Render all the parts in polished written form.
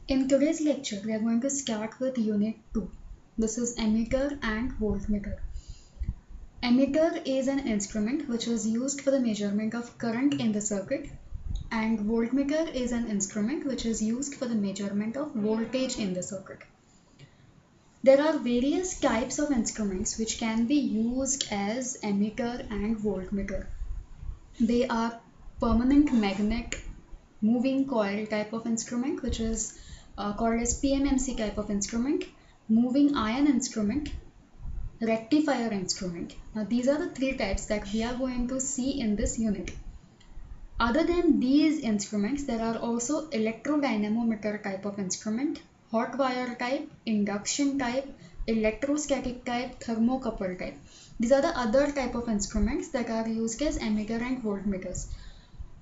In today's lecture, we are going to start with Unit 2. This is emitter and voltmeter. Emitter is an instrument which is used for the measurement of current in the circuit, and voltmeter is an instrument which is used for the measurement of voltage in the circuit. There are various types of instruments which can be used as emitter and voltmeter. They are permanent magnet moving coil type of instrument, which is called as PMMC type of instrument, moving iron instrument, rectifier instrument. Now these are the three types that we are going to see in this unit. Other than these instruments, there are also electrodynamometer type of instrument, hot wire type, induction type, electrostatic type, thermocouple type. These are the other type of instruments that are used as emitter and voltmeters.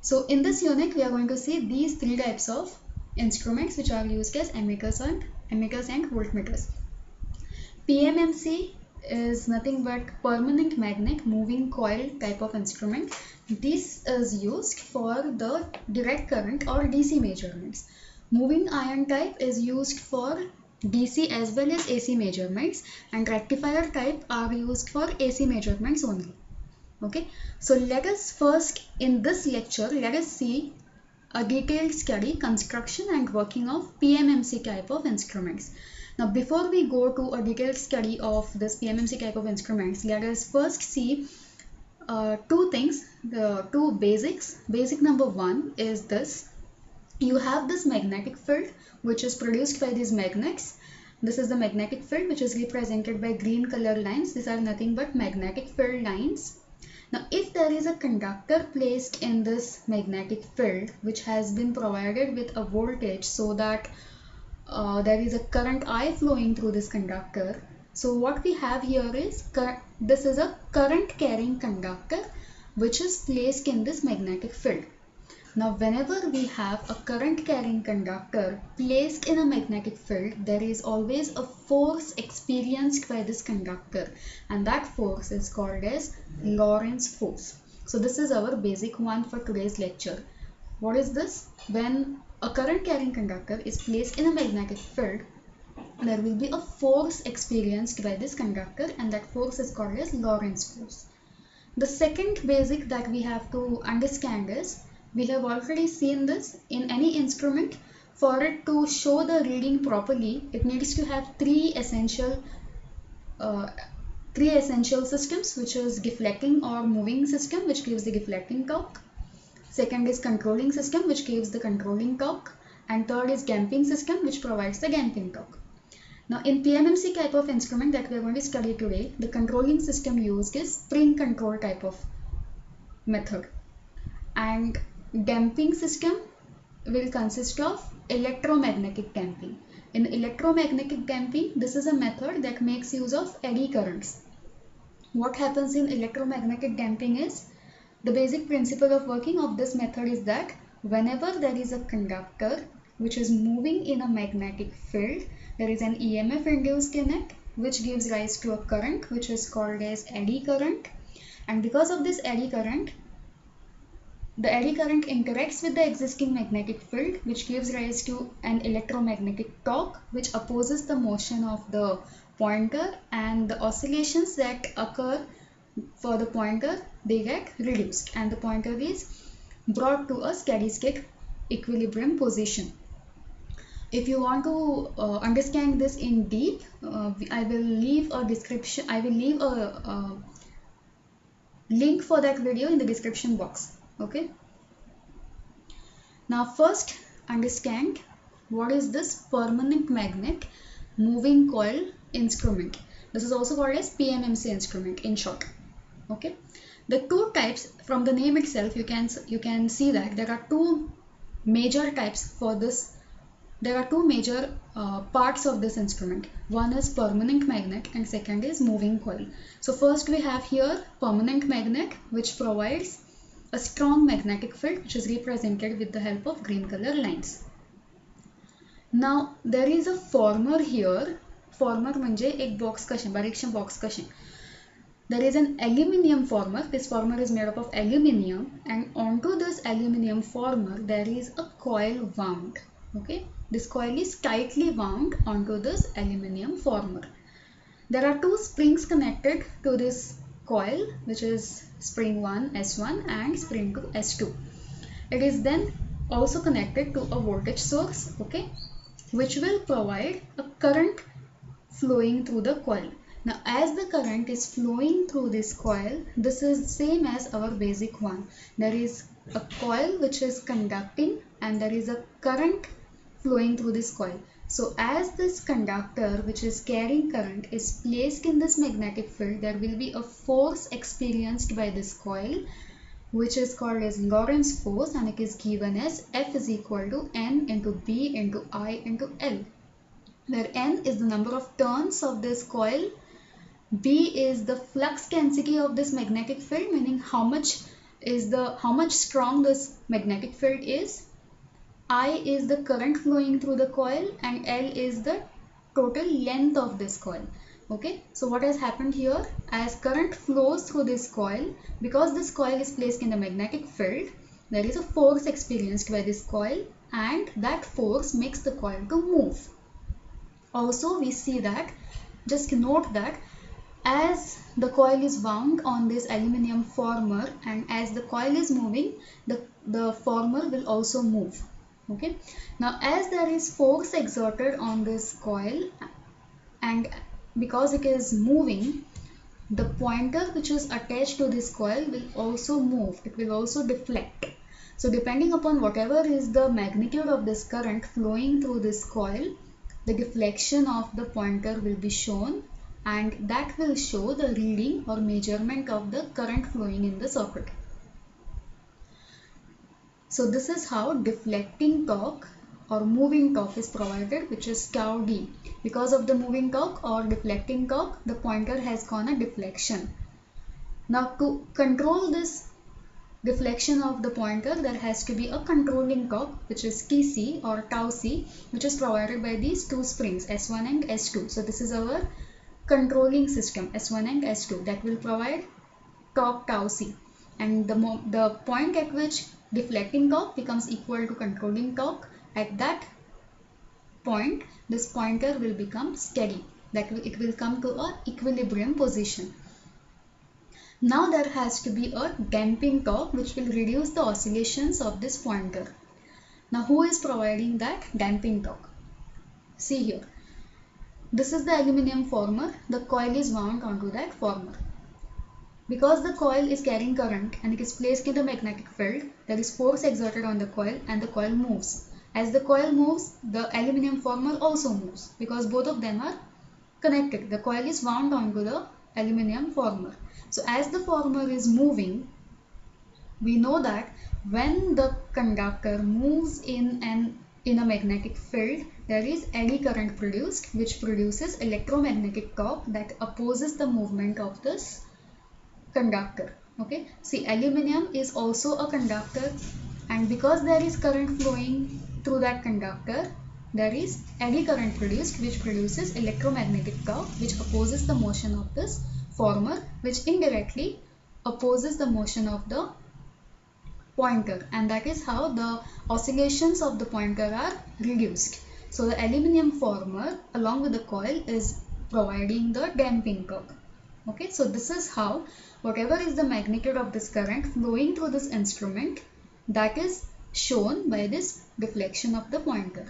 So in this unit, we are going to see these three types of instruments which are used as emitters and voltmeters. PMMC is nothing but permanent magnet moving coil type of instrument. This is used for the direct current or DC measurements. Moving iron type is used for DC as well as AC measurements, and rectifier type are used for AC measurements only. Okay, so let us first in this lecture let us see a detailed study, construction and working of PMMC type of instruments. Now before we go to a detailed study of this PMMC type of instruments, let us first see two things, the two basics. Basic number one is this: you have this magnetic field which is produced by these magnets. This is the magnetic field which is represented by green color lines. These are nothing but magnetic field lines. Now, if there is a conductor placed in this magnetic field which has been provided with a voltage so that there is a current I flowing through this conductor. So what we have here is this is a current carrying conductor which is placed in this magnetic field. Now whenever we have a current carrying conductor placed in a magnetic field, there is always a force experienced by this conductor, and that force is called as Lorentz force. So this is our basic one for today's lecture. What is this? When a current carrying conductor is placed in a magnetic field, there will be a force experienced by this conductor, and that force is called as Lorentz force. The second basic that we have to understand is, we have already seen this in any instrument. For it to show the reading properly, it needs to have three essential systems, which is deflecting or moving system, which gives the deflecting torque. Second is controlling system, which gives the controlling torque, and third is damping system, which provides the damping torque. Now in PMMC type of instrument that we are going to study today, the controlling system used is spring control type of method, and damping system will consist of electromagnetic damping. In electromagnetic damping, this is a method that makes use of eddy currents. What happens in electromagnetic damping is, the basic principle of working of this method is that whenever there is a conductor which is moving in a magnetic field, there is an EMF induced in it which gives rise to a current which is called as eddy current, and because of this eddy current, the eddy current interacts with the existing magnetic field, which gives rise to an electromagnetic torque which opposes the motion of the pointer, and the oscillations that occur for the pointer, they get reduced, and the pointer is brought to a steady state equilibrium position. If you want to understand this in deep, I will leave a description. I will leave a link for that video in the description box. Okay. Now first understand what is this permanent magnet moving coil instrument. This is also called as PMMC instrument in short. Okay. The two types, from the name itself you can see that there are two major types for this. There are two major parts of this instrument. One is permanent magnet and second is moving coil. So first we have here permanent magnet, which provides a strong magnetic field which is represented with the help of green color lines. Now there is a former here. Former म्हणजे एक box कशें, बारीकशें box कशें. There is an aluminium former. This former is made up of aluminium, and onto this aluminium former there is a coil wound. Okay, this coil is tightly wound onto this aluminum former. There are two springs connected to this coil, which is spring 1 S1 and spring 2 S2. It is then also connected to a voltage source, okay, which will provide a current flowing through the coil. Now as the current is flowing through this coil, this is same as our basic one. There is a coil which is conducting and there is a current flowing through this coil. So as this conductor which is carrying current is placed in this magnetic field, there will be a force experienced by this coil, which is called as Lorentz force, and it is given as F is equal to N into B into I into L, where N is the number of turns of this coil, B is the flux density of this magnetic field, meaning how much strong this magnetic field is, I is the current flowing through the coil, and L is the total length of this coil. Okay, so what has happened here, as current flows through this coil, because this coil is placed in the magnetic field, there is a force experienced by this coil, and that force makes the coil to move. Also we see that, just note that as the coil is wound on this aluminum former, and as the coil is moving, the former will also move. Okay, now as there is force exerted on this coil, and because it is moving, the pointer which is attached to this coil will also move, it will also deflect. So depending upon whatever is the magnitude of this current flowing through this coil, the deflection of the pointer will be shown, and that will show the reading or measurement of the current flowing in the circuit. So this is how deflecting torque or moving torque is provided, which is tau d. Because of the moving torque or deflecting torque, the pointer has gone a deflection. Now to control this deflection of the pointer, there has to be a controlling torque, which is Tc or tau c, which is provided by these two springs S1 and S2. So this is our controlling system S1 and S2 that will provide torque tau c, and the point at which deflecting torque becomes equal to controlling torque, at that point this pointer will become steady, it will come to a equilibrium position. Now there has to be a damping torque which will reduce the oscillations of this pointer. Now who is providing that damping torque? See here, this is the aluminum former, the coil is wound onto that former. Because the coil is carrying current and it is placed in the magnetic field, there is force exerted on the coil and the coil moves. As the coil moves, the aluminum former also moves because both of them are connected. The coil is wound onto the aluminum former. So as the former is moving, we know that when the conductor moves in a magnetic field, there is eddy current produced, which produces electromagnetic torque that opposes the movement of this conductor. Okay, see, aluminum is also a conductor, and because there is current flowing through that conductor, there is eddy current produced, which produces electromagnetic torque, which opposes the motion of this former, which indirectly opposes the motion of the pointer, and that is how the oscillations of the pointer are reduced. So the aluminum former along with the coil is providing the damping torque. Okay, so this is how whatever is the magnitude of this current flowing through this instrument, that is shown by this deflection of the pointer.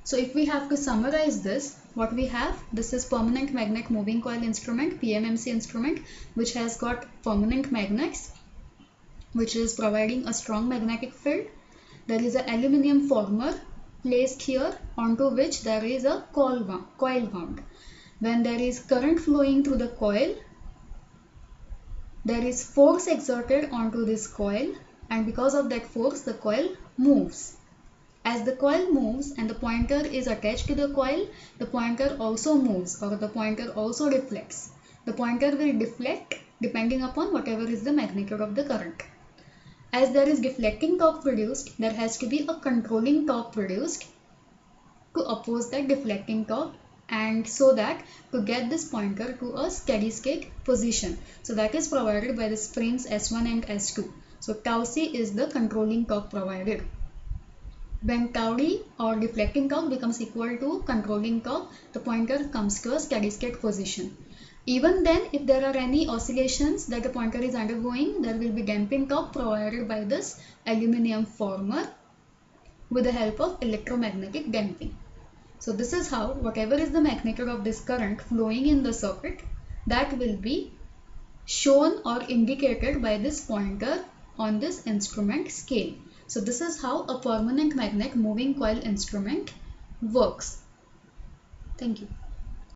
So if we have to summarize this, what we have, this is permanent magnet moving coil instrument, PMMC instrument, which has got permanent magnets, which is providing a strong magnetic field. There is an aluminum former placed here, onto which there is a coil wound. When there is current flowing through the coil, there is force exerted onto this coil, and because of that force the coil moves. As the coil moves and the pointer is attached to the coil, the pointer also moves, or the pointer also deflects. The pointer will deflect depending upon whatever is the magnitude of the current. As there is deflecting torque produced, there has to be a controlling torque produced to oppose that deflecting torque, and so that to get this pointer to a steady state position. So that is provided by the springs S1 and S2. So tau c is the controlling torque provided. When tau d or deflecting torque becomes equal to controlling torque, the pointer comes to a steady state position. Even then, if there are any oscillations that the pointer is undergoing, there will be damping torque provided by this aluminium former with the help of electromagnetic damping. So this is how whatever is the magnitude of this current flowing in the circuit, that will be shown or indicated by this pointer on this instrument scale. So this is how a permanent magnet moving coil instrument works. Thank you.